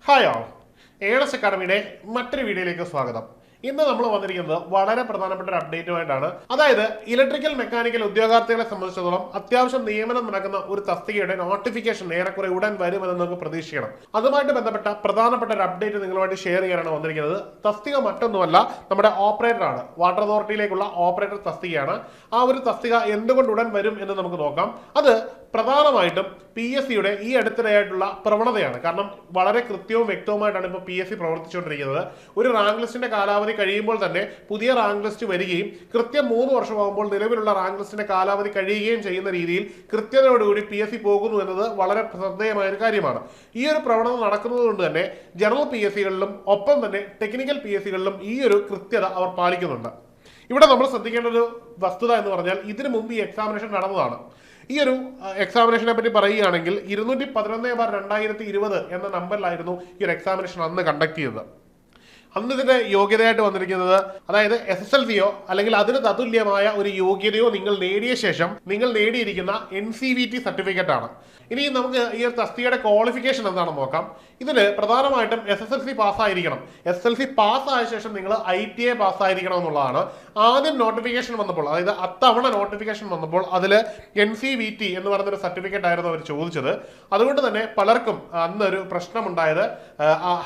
Hi all, earnest അക്കാഡമിയുടെ മറ്റൊരു വീഡിയോയിലേക്ക് സ്വാഗതം. ഇന്ന് നമ്മൾ വന്നിരിക്കുന്നത് വളരെ പ്രധാനപ്പെട്ട ഒരു അപ്ഡേറ്റുമായിട്ടാണ്. അതായത് ഇലക്ട്രിക്കൽ മെക്കാനിക്കൽ ഉദ്യോഗാർത്ഥികളെ സംബന്ധിച്ചിടത്തോളം അത്യാവശ്യം നിയമനം നടക്കുന്ന ഒരു തസ്തികയുടെ നോട്ടിഫിക്കേഷൻ ഏറെക്കുറെ ഉടൻ വരുമെന്ന് നമുക്ക് പ്രതീക്ഷിക്കണം. അതുമായിട്ട് ബന്ധപ്പെട്ട പ്രധാനപ്പെട്ട ഒരു അപ്ഡേറ്റ് നിങ്ങളുമായിട്ട് ഷെയർ ചെയ്യാനാണ് വന്നിരിക്കുന്നത്. തസ്തിക മറ്റൊന്നുമല്ല, നമ്മുടെ ഓപ്പറേറ്ററാണ്. Water അതോറിറ്റിയിലേക്കുള്ള operator തസ്തികയാണ്. ആ ഒരു തസ്തിക എന്തുകൊണ്ട് ഉടൻ വരും എന്ന് നമുക്ക് നോക്കാം. അത് പ്രധാനമായിട്ടും PSCയുടെ ഈ അടുത്തിടെയായിട്ടുള്ള പ്രവണതയാണ്. കാരണം വളരെ കൃത്യവും വ്യക്തവുമായിട്ടാണ് ഇപ്പോൾ PSC പ്രവർത്തിച്ചുകൊണ്ടിരിക്കുന്നത്. ഒരു റാങ്ക് ലിസ്റ്റിന്റെ കാലാവധി കഴിയുമ്പോൾ തന്നെ പുതിയ റാങ്ക് ലിസ്റ്റ് വരികയും കൃത്യം 3 വർഷമാകുമ്പോൾ നിലവിലുള്ള റാങ്ക് ലിസ്റ്റിന്റെ കാലാവധി കഴിയുകയും ചെയ്യുന്ന രീതിയിൽ കൃത്യതയോടുകൂടി PSC പോകുന്നു എന്നത് വളരെ ശ്രദ്ധേയമായ ഒരു കാര്യമാണ്. ഈ ഒരു പ്രവണത നടക്കുന്നത് കൊണ്ട് തന്നെ ജനറൽ PSCകളിലും ഒപ്പം തന്നെ ടെക്നിക്കൽ PSCകളിലും ഈ ഒരു കൃത്യത അവർ പാലിക്കുന്നുണ്ട്. ഇവിടെ നമ്മൾ ശ്രദ്ധിക്കേണ്ട ഒരു വസ്തുത എന്ന് പറഞ്ഞാൽ ഇതിനു മുമ്പ് ഈ എക്സാമിനേഷൻ നടന്നതാണ്. ഈ ഒരു എക്സാമിനേഷനെ പറ്റി പറയുകയാണെങ്കിൽ 211/2020 എന്ന നമ്പറിലായിരുന്നു ഈ ഒരു എക്സാമിനേഷൻ അന്ന് കണ്ടക്ട് ചെയ്തത്. അന്ന് ഇതിന്റെ യോഗ്യതയായിട്ട് വന്നിരിക്കുന്നത്, അതായത് SSLCയോ അല്ലെങ്കിൽ അതിന് തതുല്യമായ ഒരു യോഗ്യതയോ നിങ്ങൾ നേടിയ ശേഷം നിങ്ങൾ നേടിയിരിക്കുന്ന NCVT സർട്ടിഫിക്കറ്റ് ആണ്. ഇനി നമുക്ക് ഈ ഒരു തസ്തികയുടെ ക്വാളിഫിക്കേഷൻ എന്താണെന്ന് നോക്കാം. ഇതിന് പ്രധാനമായിട്ടും SSLC പാസ്സായിരിക്കണം. SSLC പാസ്സായ ശേഷം നിങ്ങൾ ITI പാസ്സായിരിക്കണം എന്നുള്ളതാണ്. ആദ്യം നോട്ടിഫിക്കേഷൻ വന്നപ്പോൾ, അതായത് അത്തവണ നോട്ടിഫിക്കേഷൻ വന്നപ്പോൾ അതിൽ NCVT എന്ന് പറയുന്നൊരു സർട്ടിഫിക്കറ്റ് ആയിരുന്നു അവർ ചോദിച്ചത്. അതുകൊണ്ട് തന്നെ പലർക്കും അന്നൊരു പ്രശ്നമുണ്ടായത്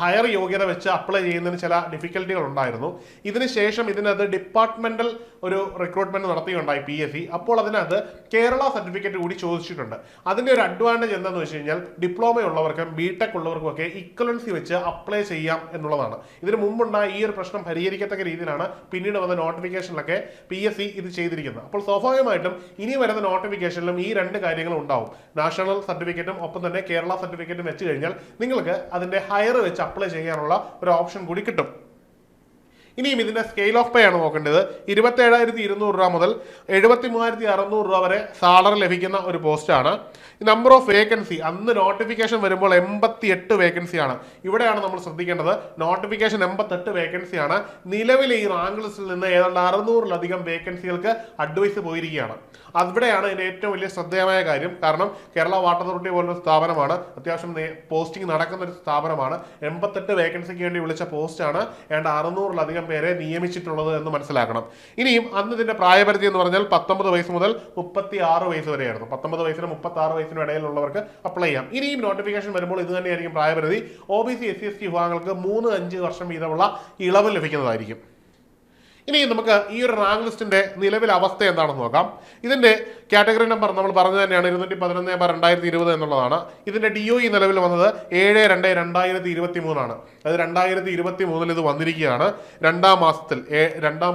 ഹയർ യോഗ്യത വെച്ച് അപ്ലൈ ചെയ്യുന്നതിന് ചില ഡിഫിക്കൽട്ടികൾ ഉണ്ടായിരുന്നു. ഇതിനുശേഷം ഇതിനകത്ത് ഡിപ്പാർട്ട്മെന്റൽ ഒരു റിക്രൂട്ട്മെന്റ് നടത്തിയുണ്ടായി PSC. അപ്പോൾ അതിനകത്ത് കേരള സർട്ടിഫിക്കറ്റ് കൂടി ചോദിച്ചിട്ടുണ്ട്. അതിന്റെ ഒരു അഡ്വാൻറ്റേജ് എന്താണെന്ന് വെച്ച് കഴിഞ്ഞാൽ ഡിപ്ലോമ ഉള്ളവർക്കും BTech ഉള്ളവർക്കും ഒക്കെ ഇക്വലൻസി വെച്ച് അപ്ലൈ ചെയ്യാം എന്നുള്ളതാണ്. ഇതിന് മുമ്പുണ്ടായ ഈ ഒരു പ്രശ്നം പരിഹരിക്കത്തക്ക രീതിയിലാണ് പിന്നീട് വന്ന നോട്ടിഫിക്കേഷനിലൊക്കെ PSC ഇത് ചെയ്തിരിക്കുന്നത്. അപ്പോൾ സ്വാഭാവികമായിട്ടും ഇനി വരുന്ന നോട്ടിഫിക്കേഷനിലും ഈ രണ്ട് കാര്യങ്ങളും ഉണ്ടാവും. നാഷണൽ സർട്ടിഫിക്കറ്റും ഒപ്പം തന്നെ കേരള സർട്ടിഫിക്കറ്റും വെച്ച് കഴിഞ്ഞാൽ നിങ്ങൾക്ക് അതിന്റെ ഹയർ വെച്ച് അപ്ലൈ ചെയ്യാനുള്ള ഒരു ഓപ്ഷൻ കൂടി കിട്ടും. ഇനിയും ഇതിന്റെ സ്കെയിൽ ഓഫ് പേ ആണ് നോക്കേണ്ടത്. 27,200 രൂപ മുതൽ 73,600 രൂപ വരെ സാലറി ലഭിക്കുന്ന ഒരു പോസ്റ്റാണ്. നമ്പർ ഓഫ് വേക്കൻസി അന്ന് നോട്ടിഫിക്കേഷൻ വരുമ്പോൾ 88 വേക്കൻസിയാണ്. ഇവിടെയാണ് നമ്മൾ ശ്രദ്ധിക്കേണ്ടത്. നോട്ടിഫിക്കേഷൻ 88 വേക്കൻസിയാണ്. നിലവിലെ ഈ റാങ്ക് ലിസ്റ്റിൽ നിന്ന് ഏതാണ്ട് 600-ലധികം വേക്കൻസികൾക്ക് അഡ്വൈസ് പോയിരിക്കുകയാണ്. അവിടെയാണ് ഇതിന്റെ ഏറ്റവും വലിയ ശ്രദ്ധേയമായ കാര്യം. കാരണം കേരള വാട്ടർ അതോറിറ്റി പോലൊരു സ്ഥാപനമാണ്, അത്യാവശ്യം പോസ്റ്റിംഗ് നടക്കുന്ന ഒരു സ്ഥാപനമാണ്. 88 വേക്കൻസിക്ക് വേണ്ടി വിളിച്ച പോസ്റ്റാണ്. ഏതാണ്ട് 600-ലധികം പേരെ നിയമിച്ചിട്ടുള്ളത് എന്ന് മനസ്സിലാക്കണം. ഇനിയും അന്ന് ഇതിന്റെ പ്രായപരിധി എന്ന് പറഞ്ഞാൽ 19 വയസ്സ് മുതൽ 36 വയസ്സ് വരെയായിരുന്നു. 19 വയസ്സിനും 36 വയസ്സിനും ഇടയിലുള്ളവർക്ക് അപ്ലൈ ചെയ്യാം. ഇനിയും നോട്ടിഫിക്കേഷൻ വരുമ്പോൾ ഇത് തന്നെയായിരിക്കും പ്രായപരിധി. OBC SC വിഭാഗങ്ങൾക്ക് 3-5 വർഷം വീതമുള്ള ഇളവ് ലഭിക്കുന്നതായിരിക്കും. ഇനി നമുക്ക് ഈ ഒരു റാങ്ക് ലിസ്റ്റിന്റെ നിലവിലെ അവസ്ഥ എന്താണെന്ന് നോക്കാം. ഇതിന്റെ കാറ്റഗറി നമ്പർ നമ്മൾ പറഞ്ഞു തന്നെയാണ് 211/2020 എന്നുള്ളതാണ്. ഇതിന്റെ DOE നിലവിൽ വന്നത് 7/2/2023 ആണ്. അത് 2023 ഇത് വന്നിരിക്കുകയാണ്. രണ്ടാം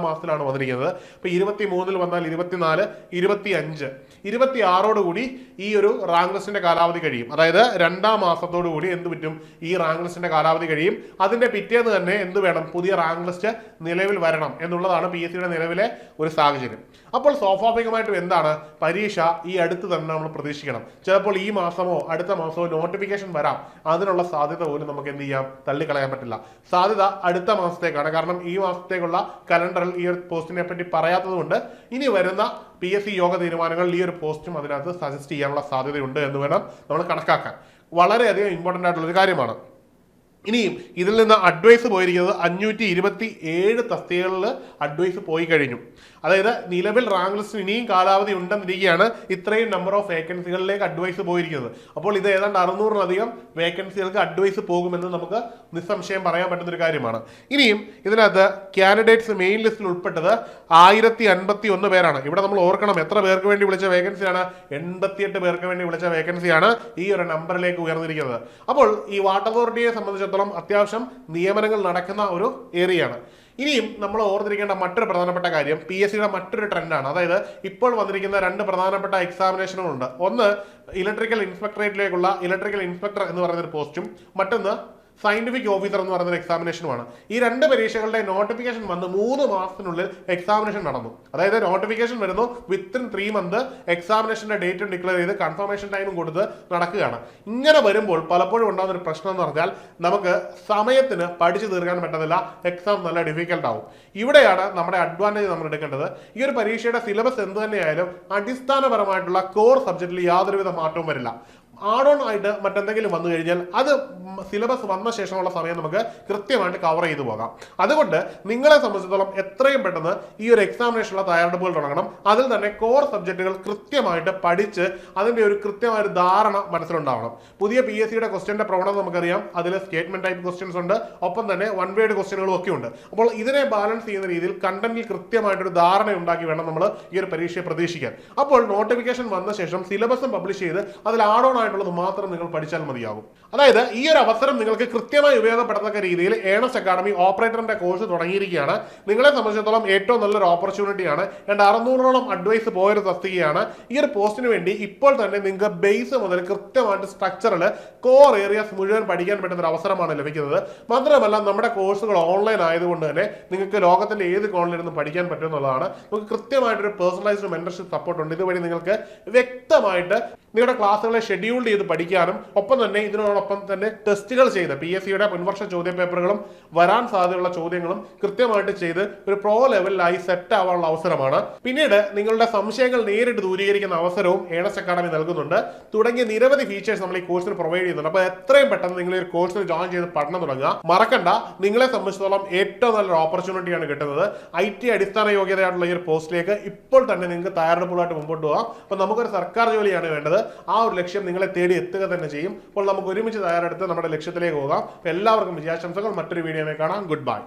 മാസത്തിലാണ് വന്നിരിക്കുന്നത്. ഇപ്പൊ 23 വന്നാൽ 24, 25, 26 കൂടി ഈ ഒരു റാങ്ക് ലിസ്റ്റിന്റെ കാലാവധി കഴിയും. അതായത് രണ്ടാം മാസത്തോടു കൂടി എന്ത് പറ്റും, ഈ റാങ്ക് ലിസ്റ്റിന്റെ കാലാവധി കഴിയും. അതിന്റെ പിറ്റേന്ന് തന്നെ എന്ത് വേണം, പുതിയ റാങ്ക് ലിസ്റ്റ് നിലവിൽ വരണം എന്നുള്ളതാണ് PSCയുടെ നിലവിലെ ഒരു സാഹചര്യം. അപ്പോൾ സ്വാഭാവികമായിട്ടും എന്താണ്, പരീക്ഷ ഈ അടുത്ത് തന്നെ നമ്മൾ പ്രതീക്ഷിക്കണം. ചിലപ്പോൾ ഈ മാസമോ അടുത്ത മാസമോ നോട്ടിഫിക്കേഷൻ വരാം. അതിനുള്ള സാധ്യത പോലും നമുക്ക് എന്ത് ചെയ്യാം, തള്ളിക്കളയാൻ പറ്റില്ല. സാധ്യത അടുത്ത മാസത്തേക്കാണ്. കാരണം ഈ മാസത്തേക്കുള്ള കലണ്ടറിൽ ഈ ഒരു പോസ്റ്റിനെ പറ്റി പറയാത്തത് കൊണ്ട് ഇനി വരുന്ന PSC യോഗ തീരുമാനങ്ങളിൽ ഈ ഒരു പോസ്റ്റും അതിനകത്ത് സജസ്റ്റ് ചെയ്യാനുള്ള സാധ്യതയുണ്ട് എന്ന് വേണം നമ്മൾ കണക്കാക്കാൻ. വളരെയധികം ഇമ്പോർട്ടൻ്റ് ആയിട്ടുള്ള ഒരു കാര്യമാണ്. ഇനിയും ഇതിൽ നിന്ന് അഡ്വൈസ് പോയിരിക്കുന്നത് 527 തസ്തികകളിൽ അഡ്വൈസ് പോയി കഴിഞ്ഞു. അതായത് നിലവിൽ റാങ്ക് ലിസ്റ്റിന് ഇനിയും കാലാവധി ഉണ്ടെന്നിരിക്കുകയാണ് ഇത്രയും നമ്പർ ഓഫ് വേക്കൻസികളിലേക്ക് അഡ്വൈസ് പോയിരിക്കുന്നത്. അപ്പോൾ ഇത് ഏതാണ്ട് 600-ലധികം വേക്കൻസികൾക്ക് അഡ്വൈസ് പോകുമെന്ന് നമുക്ക് നിസ്സംശയം പറയാൻ പറ്റുന്ന ഒരു കാര്യമാണ്. ഇനിയും ഇതിനകത്ത് കാൻഡിഡേറ്റ്സ് മെയിൻ ലിസ്റ്റിൽ ഉൾപ്പെട്ടത് 1051 പേരാണ്. ഇവിടെ നമ്മൾ ഓർക്കണം, എത്ര പേർക്ക് വേണ്ടി വിളിച്ച വേക്കൻസിയാണ്, 88 പേർക്ക് വേണ്ടി വിളിച്ച വേക്കൻസിയാണ് ഈ ഒരു നമ്പറിലേക്ക് ഉയർന്നിരിക്കുന്നത്. അപ്പോൾ ഈ വാട്ടർ അതോറിറ്റിയെ സംബന്ധിച്ചിടത്തോളം അത്യാവശ്യം നിയമനങ്ങൾ നടക്കുന്ന ഒരു ഏരിയയാണ്. ഇനിയും നമ്മൾ ഓർത്തിരിക്കേണ്ട മറ്റൊരു പ്രധാനപ്പെട്ട കാര്യം PSCയുടെ മറ്റൊരു ട്രെൻഡാണ്. അതായത് ഇപ്പോൾ വന്നിരിക്കുന്ന 2 പ്രധാനപ്പെട്ട എക്സാമിനേഷനുകളുണ്ട്. ഒന്ന് ഇലക്ട്രിക്കൽ ഇൻസ്പെക്ടറേറ്റിലേക്കുള്ള ഇലക്ട്രിക്കൽ ഇൻസ്പെക്ടർ എന്ന് പറയുന്ന ഒരു പോസ്റ്റും മറ്റൊന്ന് സയന്റിഫിക് ഓഫീസർ എന്ന് പറയുന്ന എക്സാമിനേഷനുമാണ്. ഈ 2 പരീക്ഷകളുടെ നോട്ടിഫിക്കേഷൻ വന്ന് 3 മാസത്തിനുള്ളിൽ എക്സാമിനേഷൻ നടന്നു. അതായത് നോട്ടിഫിക്കേഷൻ വരുന്നു, വിത്തിൻ 3 മന്ത് എക്സാമിനേഷന്റെ ഡേറ്റും ഡിക്ലെയർ ചെയ്ത് കൺഫർമേഷൻ ടൈമും കൊടുത്ത് നടക്കുകയാണ്. ഇങ്ങനെ വരുമ്പോൾ പലപ്പോഴും ഉണ്ടാകുന്ന ഒരു പ്രശ്നം എന്ന് പറഞ്ഞാൽ നമുക്ക് സമയത്തിന് പഠിച്ചു തീർക്കാൻ പറ്റുന്നില്ല, എക്സാം നല്ല ഡിഫിക്കൽട്ട് ആവും. ഇവിടെയാണ് നമ്മുടെ അഡ്വാൻറ്റേജ് നമ്മൾ എടുക്കേണ്ടത്. ഈ ഒരു പരീക്ഷയുടെ സിലബസ് എന്ത് തന്നെയായാലും അടിസ്ഥാനപരമായിട്ടുള്ള കോർ സബ്ജക്റ്റിൽ യാതൊരുവിധ മാറ്റവും വരില്ല. ആഡ് ഓൺ ആയിട്ട് മറ്റെന്തെങ്കിലും വന്നു കഴിഞ്ഞാൽ അത് സിലബസ് വന്ന ശേഷമുള്ള സമയം നമുക്ക് കൃത്യമായിട്ട് കവർ ചെയ്തു പോകാം. അതുകൊണ്ട് നിങ്ങളെ സംബന്ധിച്ചിടത്തോളം എത്രയും പെട്ടെന്ന് ഈ ഒരു എക്സാമിനേഷനുള്ള തയ്യാറെടുപ്പുകൾ തുടങ്ങണം. അതിൽ തന്നെ കോർ സബ്ജക്റ്റുകൾ കൃത്യമായിട്ട് പഠിച്ച് അതിന്റെ ഒരു കൃത്യമായ ഒരു ധാരണ മനസ്സിലുണ്ടാവണം. പുതിയ PSCയുടെ ക്വസ്റ്റ്യന്റെ പ്രവണത നമുക്കറിയാം. അതിൽ സ്റ്റേറ്റ്മെന്റ് ടൈപ്പ് ക്വസ്റ്റ്യൻസ് ഉണ്ട്, ഒപ്പം തന്നെ വൺ വേർഡ് ക്വസ്റ്റ്യനുകളും ഒക്കെ ഉണ്ട്. അപ്പോൾ ഇതിനെ ബാലൻസ് ചെയ്യുന്ന രീതിയിൽ കണ്ടന്റിൽ കൃത്യമായിട്ടൊരു ധാരണ ഉണ്ടാക്കി വേണം നമ്മൾ ഈ ഒരു പരീക്ഷയെ പ്രതീക്ഷിക്കാൻ. അപ്പോൾ നോട്ടിഫിക്കേഷൻ വന്ന ശേഷം സിലബസും പബ്ലിഷ് ചെയ്ത് അതിൽ ആഡ് ഓൺ ആയിട്ടുള്ളത് മാത്രം നിങ്ങൾ പഠിച്ചാൽ മതിയാകും. അതായത് ഈ ഒരു അവസരം നിങ്ങൾക്ക് കൃത്യമായി ഉപയോഗപ്പെടത്തക്ക രീതിയിൽ ഏണസ്റ്റ് അക്കാഡമി ഓപ്പറേറ്ററിന്റെ കോഴ്സ് തുടങ്ങിയിരിക്കുകയാണ്. നിങ്ങളെ സംബന്ധിച്ചിടത്തോളം ഏറ്റവും നല്ലൊരു ഓപ്പർച്യൂണിറ്റിയാണ്. 600ഓളം അഡ്വൈസ് പോയൊരു തസ്തികയാണ്. ഈ ഒരു പോസ്റ്റിന് വേണ്ടി ഇപ്പോൾ തന്നെ നിങ്ങൾക്ക് ബേസ് മുതൽ കൃത്യമായിട്ട് സ്ട്രക്ചറിൽ കോർ ഏരിയാസ് മുഴുവൻ പഠിക്കാൻ പറ്റുന്ന ഒരു അവസരമാണ് ലഭിക്കുന്നത്. മാത്രമല്ല നമ്മുടെ കോഴ്സുകൾ ഓൺലൈൻ ആയതുകൊണ്ട് തന്നെ നിങ്ങൾക്ക് ലോകത്തിന്റെ ഏത് കോണിൽ ഇരുന്ന് പഠിക്കാൻ പറ്റും എന്നുള്ളതാണ്. നമുക്ക് കൃത്യമായിട്ടൊരു പേഴ്സണലൈസ്ഡ് മെന്റർഷിപ്പ് സപ്പോർട്ട് ഉണ്ട്. ഇതുവഴി നിങ്ങൾക്ക് വ്യക്തമായിട്ട് നിങ്ങളുടെ ക്ലാസ്സുകളെ ഷെഡ്യൂൾ ചെയ്ത് പഠിക്കാനും ഒപ്പം തന്നെ ഇതിനോടൊപ്പം തന്നെ ടെസ്റ്റുകൾ ചെയ്ത് PSCയുടെ മുൻവർഷ ചോദ്യ പേപ്പറുകളും വരാൻ സാധ്യതയുള്ള ചോദ്യങ്ങളും കൃത്യമായിട്ട് ചെയ്ത് ഒരു പ്രോ ലെവലിലായി സെറ്റ് ആവാനുള്ള അവസരമാണ്. പിന്നീട് നിങ്ങളുടെ സംശയങ്ങൾ നേരിട്ട് ദൂരീകരിക്കുന്ന അവസരവും ഏണസ്റ്റ് അക്കാഡമി നൽകുന്നുണ്ട്. തുടങ്ങിയ നിരവധി ഫീച്ചേഴ്സ് നമ്മൾ ഈ കോഴ്സിൽ പ്രൊവൈഡ് ചെയ്യുന്നുണ്ട്. അപ്പോൾ എത്രയും പെട്ടെന്ന് നിങ്ങൾ ഈ കോഴ്സിൽ ജോയിൻ ചെയ്ത് പഠനം തുടങ്ങുക. മറക്കണ്ട, നിങ്ങളെ സംബന്ധിച്ചിടത്തോളം ഏറ്റവും നല്ലൊരു ഓപ്പർച്യൂണിറ്റിയാണ് കിട്ടുന്നത്. IT അടിസ്ഥാന യോഗ്യതയായിട്ടുള്ള ഈ ഒരു പോസ്റ്റിലേക്ക് ഇപ്പോൾ തന്നെ നിങ്ങൾക്ക് തയ്യാറെടുപ്പുകളായിട്ട് മുമ്പോട്ട് പോകാം. അപ്പോൾ നമുക്കൊരു സർക്കാർ ജോലിയാണ് വേണ്ടത്. ആ ഒരു ലക്ഷ്യം നിങ്ങളെ തേടി എത്തുക തന്നെ ചെയ്യും. അപ്പോൾ നമുക്ക് ഒരുമിച്ച് തയ്യാറെടുത്ത് നമ്മുടെ ലക്ഷ്യത്തിലേക്ക് പോകാം. എല്ലാവർക്കും വിജയാശംസകൾ. മറ്റൊരു വീഡിയോയിൽ കാണാം. Good bye.